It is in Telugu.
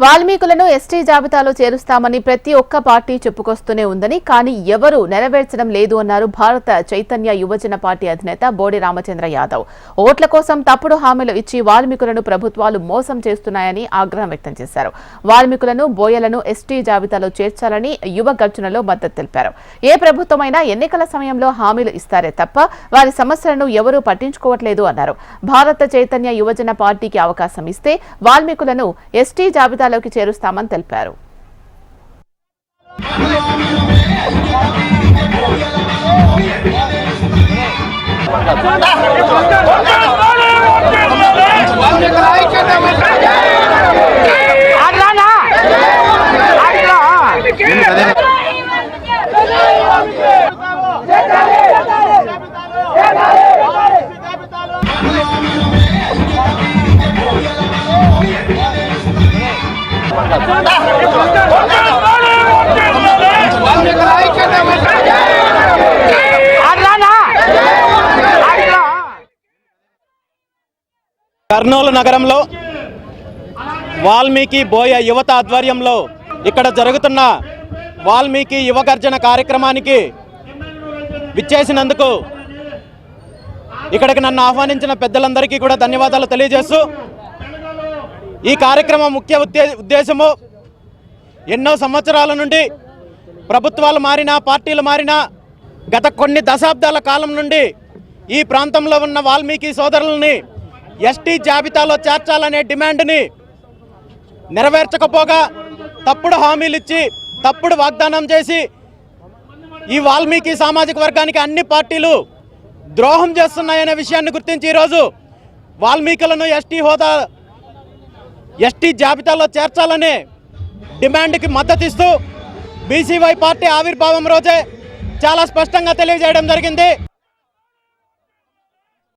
వాల్మీకులను ఎస్టీ జాబితాలో చేరుస్తామని ప్రతి ఒక్క పార్టీ చెప్పుకొస్తూనే ఉందని కానీ ఎవరూ నెరవేర్చడం లేదు అన్నారు భారత చైతన్య యువజన పార్టీ అధినేత బోడి రామచంద్ర యాదవ్. ఓట్ల కోసం తప్పుడు హామీలు ఇచ్చి వాల్మీకులను ప్రభుత్వాలు మోసం చేస్తున్నాయని ఆగ్రహం వ్యక్తం చేశారు. వాల్మీకులను, బోయలను ఎస్టీ జాబితాలో చేర్చాలని యువ గర్జనలో మద్దతు తెలిపారు. ఏ ప్రభుత్వమైనా ఎన్నికల సమయంలో హామీలు ఇస్తారే తప్ప వారి సమస్యలను ఎవరూ పట్టించుకోవట్లేదు అన్నారు. భారత చైతన్య యువజన పార్టీకి అవకాశం ఇస్తే వాల్మీకులను ఎస్టీ జాబితా లోకి చేరుస్తామని తెలిపారు. కర్నూలు నగరంలో వాల్మీకి బోయ యువత ఆధ్వర్యంలో ఇక్కడ జరుగుతున్న వాల్మీకి యువ గర్జన కార్యక్రమానికి విచ్చేసినందుకు ఇక్కడికి నన్ను ఆహ్వానించిన పెద్దలందరికీ కూడా ధన్యవాదాలు తెలియజేస్తూ, ఈ కార్యక్రమం ముఖ్య ఉద్దేశము ఎన్నో సంవత్సరాల నుండి ప్రభుత్వాలు మారినా, పార్టీలు మారినా, గత కొన్ని దశాబ్దాల కాలం నుండి ఈ ప్రాంతంలో ఉన్న వాల్మీకి సోదరులని ఎస్టీ జాబితాలో చేర్చాలనే డిమాండ్ని నెరవేర్చకపోగా తప్పుడు హామీలు ఇచ్చి, తప్పుడు వాగ్దానం చేసి ఈ వాల్మీకి సామాజిక వర్గానికి అన్ని పార్టీలు ద్రోహం చేస్తున్నాయనే విషయాన్ని గుర్తించి ఈరోజు వాల్మీకులను ఎస్టీ జాబితాలో చేర్చాలనే డిమాండ్కి మద్దతిస్తూ బీసీవై పార్టీ ఆవిర్భావం రోజే చాలా స్పష్టంగా తెలియజేయడం జరిగింది.